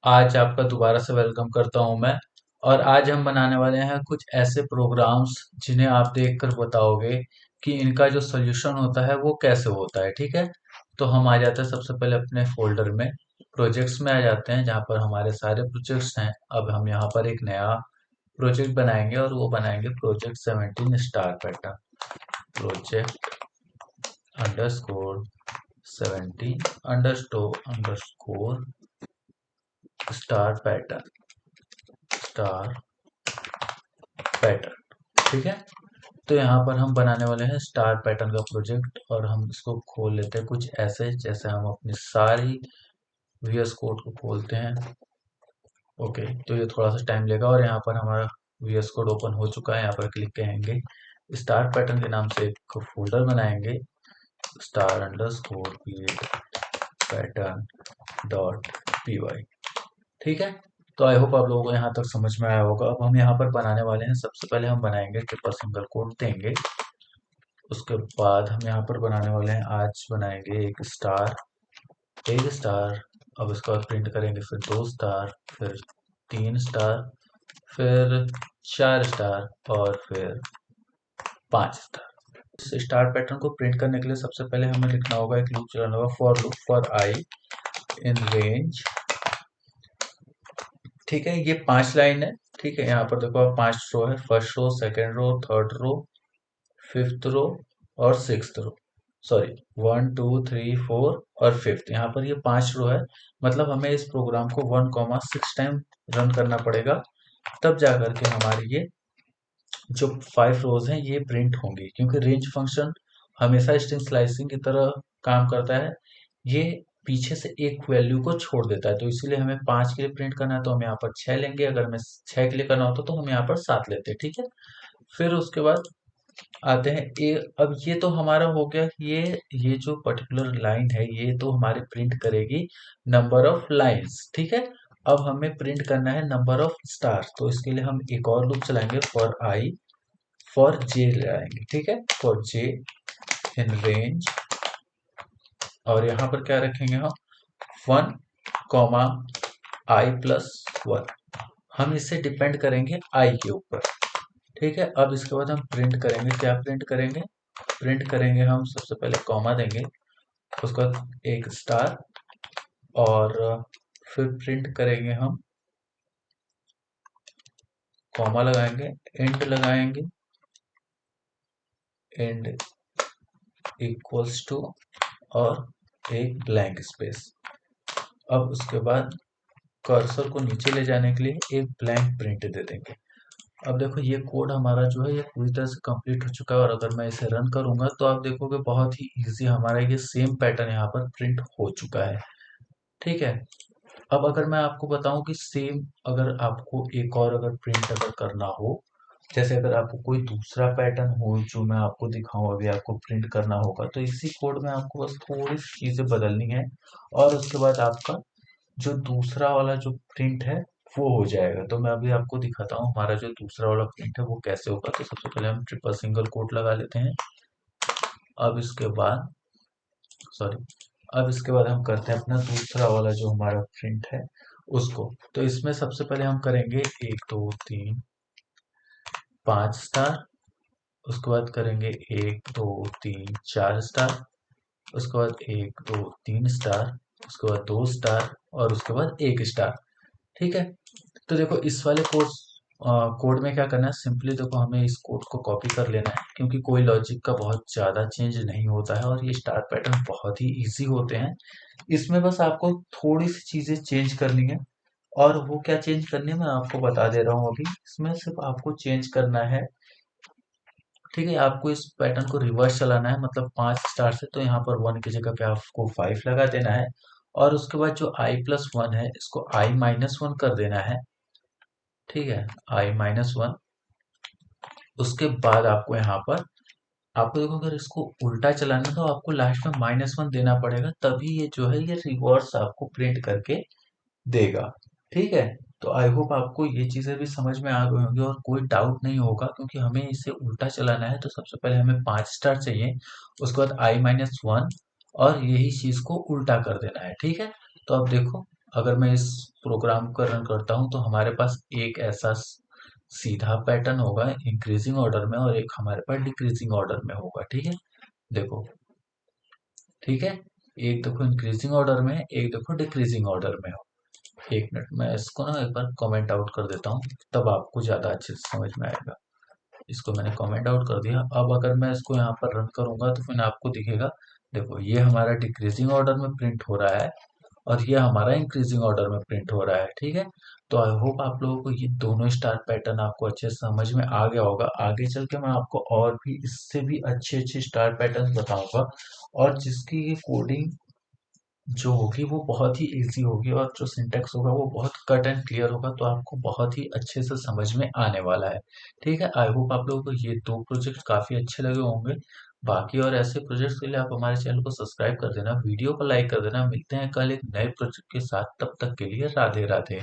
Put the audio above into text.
आज आपका दोबारा से वेलकम करता हूं मैं। और आज हम बनाने वाले हैं कुछ ऐसे प्रोग्राम्स जिन्हें आप देखकर बताओगे कि इनका जो सॉल्यूशन होता है वो कैसे होता है। ठीक है, तो हम आ जाते हैं सबसे पहले अपने फोल्डर में, प्रोजेक्ट्स में आ जाते हैं जहां पर हमारे सारे प्रोजेक्ट्स हैं। अब हम यहाँ पर एक नया प्रोजेक्ट बनाएंगे और वो बनाएंगे project 17 star pattern. Project underscore 17 underscore star pattern, star pattern. ठीक है, तो यहाँ पर हम बनाने वाले हैं स्टार पैटर्न का प्रोजेक्ट और हम इसको खोल लेते हैं कुछ ऐसे जैसे हम अपनी सारी वीएस कोड को खोलते हैं। ओके, तो ये थोड़ा सा टाइम लेगा और यहाँ पर हमारा वीएस कोड ओपन हो चुका है। यहाँ पर क्लिक करेंगे, स्टार पैटर्न के नाम से एक फोल्डर बनाएंगे, star underscore pattern dot py। ठीक है, तो आई होप आप लोगों को यहाँ तक समझ में आया होगा। अब हम यहाँ पर बनाने वाले हैं, सबसे पहले हम बनाएंगे ट्रिपल सिंगल कोट देंगे। उसके बाद हम यहाँ पर बनाने वाले हैं, आज बनाएंगे एक स्टार, एक स्टार। अब इसके बाद प्रिंट करेंगे फिर दो स्टार, फिर तीन स्टार, फिर चार स्टार और फिर पांच स्टार। इस स्टार पैटर्न को प्रिंट करने के लिए सबसे पहले हमें लिखना होगा, एक लूप चलाना होगा, for loop for I in range. ठीक है, ये 5 लाइन है। ठीक है, यहाँ पर देखो आप 5 रो है, first row, second row, third row, fifth row और सिक्स्थ रो। सॉरी, 1 2 3 4 और फिफ्थ, यहाँ पर ये 5 रो है। मतलब हमें इस प्रोग्राम को 1 6 टाइम रन करना पड़ेगा, तब जा करके हमारी ये जो 5 रोज हैं ये प्रिंट होंगी। क्योंकि रेंज फंक्शन हमेशा स्ट्रिंग स्लाइसिंग की तरह काम करता है, ये पीछे से एक वैल्यू को छोड़ देता है। तो इसीलिए हमें 5 के लिए प्रिंट करना है तो हम यहाँ पर 6 लेंगे, अगर हमें 6 के लिए करना होता तो हम यहाँ पर 7 लेते हैं। ठीक है, फिर उसके बाद आते हैं ए। अब ये तो हमारा हो गया, ये जो पर्टिकुलर लाइन है ये तो हमारे प्रिंट करेगी नंबर ऑफ लाइंस। ठीक है, अब हमें प्रिंट करना है नंबर ऑफ स्टार, तो इसके लिए हम एक और लूप चलाएंगे, फॉर आई, फॉर जे लगाएंगे। ठीक है, फॉर जे इन रेंज, और यहाँ पर क्या रखेंगे हम, 1 आई+1। हम इससे डिपेंड करेंगे आई के ऊपर। ठीक है, अब इसके बाद हम प्रिंट करेंगे, क्या प्रिंट करेंगे, प्रिंट करेंगे हम सबसे पहले कॉमा देंगे, उसके बाद एक स्टार, और फिर प्रिंट करेंगे हम, कॉमा लगाएंगे, एंड लगाएंगे, एंड इक्वल्स टू, और एक ब्लैंक स्पेस। अब उसके बाद कर्सर को नीचे ले जाने के लिए एक ब्लैंक प्रिंट दे देंगे। अब देखो ये कोड हमारा जो है ये पूरी तरह से कंप्लीट हो चुका है, और अगर मैं इसे रन करूंगा तो आप देखोगे बहुत ही इजी हमारा ये सेम पैटर्न यहाँ पर प्रिंट हो चुका है। ठीक है, अब अगर मैं आपको बताऊं कि सेम अगर आपको एक और अगर प्रिंट अगर करना हो, जैसे अगर आपको कोई दूसरा पैटर्न हो जो मैं आपको दिखाऊं, अभी आपको प्रिंट करना होगा तो इसी कोड में आपको बस थोड़ी सी चीजें बदलनी है, और उसके बाद आपका जो दूसरा वाला जो प्रिंट है वो हो जाएगा। तो मैं अभी आपको दिखाता हूँ हमारा जो दूसरा वाला प्रिंट है वो कैसे होगा। तो सबसे पहले हम ट्रिपल सिंगल कोट लगा लेते हैं। अब इसके बाद, सॉरी, अब इसके बाद हम करते हैं अपना दूसरा वाला जो हमारा प्रिंट है उसको। तो इसमें सबसे पहले हम करेंगे 1 2 3 5 स्टार, उसके बाद करेंगे 1 2 3 4 स्टार, उसके बाद 1 2 3 स्टार, उसके बाद 2 स्टार, और उसके बाद एक स्टार। ठीक है, तो देखो इस वाले कोड में क्या करना है, सिंपली देखो हमें इस कोड को कॉपी कर लेना है, क्योंकि कोई लॉजिक का बहुत ज़्यादा चेंज नहीं होता है और ये स्टार पैटर्न बहुत ही इजी होते हैं। इसमें बस आपको थोड़ी सी चीज़ें चेंज करनी है, और वो क्या चेंज करनी है मैं आपको बता दे रहा हूँ अभी। इसमें सिर्फ आपको चेंज करना है, ठीक है, आपको इस पैटर्न को रिवर्स चलाना है, मतलब 5 स्टार से तो यहाँ पर 1 की जगह पे आपको 5 लगा देना है, और उसके बाद जो i+1 है इसको i-1 कर देना है। ठीक है, i-1। उसके बाद आपको यहाँ पर, आपको देखो अगर इसको उल्टा चलाना है तो आपको लास्ट में -1 देना पड़ेगा, तभी ये जो है ये रिवर्स आपको प्रिंट करके देगा। ठीक है, तो आई होप आपको ये चीजें भी समझ में आ गई होंगी और कोई डाउट नहीं होगा, क्योंकि हमें इसे उल्टा चलाना है। तो सबसे पहले हमें 5 स्टार चाहिए, उसके बाद i-1, और यही चीज को उल्टा कर देना है। ठीक है, तो अब देखो अगर मैं इस प्रोग्राम को रन करता हूँ तो हमारे पास एक ऐसा सीधा पैटर्न होगा इंक्रीजिंग ऑर्डर में, और एक हमारे पास डिक्रीजिंग ऑर्डर में होगा। ठीक है, देखो, ठीक है, एक देखो इंक्रीजिंग ऑर्डर में है, एक देखो डिक्रीजिंग ऑर्डर में हो। एक मिनट, मैं इसको ना एक बार कमेंट आउट कर देता हूँ, तब आपको ज्यादा अच्छे से समझ में आएगा। इसको मैंने कमेंट आउट कर दिया। अब अगर मैं इसको यहाँ पर रन करूंगा तो फिर आपको दिखेगा, देखो ये हमारा डिक्रीजिंग ऑर्डर में प्रिंट हो रहा है और ये हमारा इंक्रीजिंग ऑर्डर में प्रिंट हो रहा है। ठीक है, तो आई होप आप लोगों को ये दोनों स्टार पैटर्न आपको अच्छे से समझ में आ गया होगा। आगे चल के मैं आपको और भी इससे भी अच्छे अच्छे स्टार पैटर्न बताऊंगा, और जिसकी ये कोडिंग जो होगी वो बहुत ही इजी होगी, और जो सिंटेक्स होगा वो बहुत कट एंड क्लियर होगा, तो आपको बहुत ही अच्छे से समझ में आने वाला है। ठीक है, आई होप आप लोगों को ये दो प्रोजेक्ट काफी अच्छे लगे होंगे। बाकी और ऐसे प्रोजेक्ट्स के लिए आप हमारे चैनल को सब्सक्राइब कर देना, वीडियो को लाइक कर देना। मिलते हैं कल एक नए प्रोजेक्ट के साथ, तब तक के लिए राधे राधे।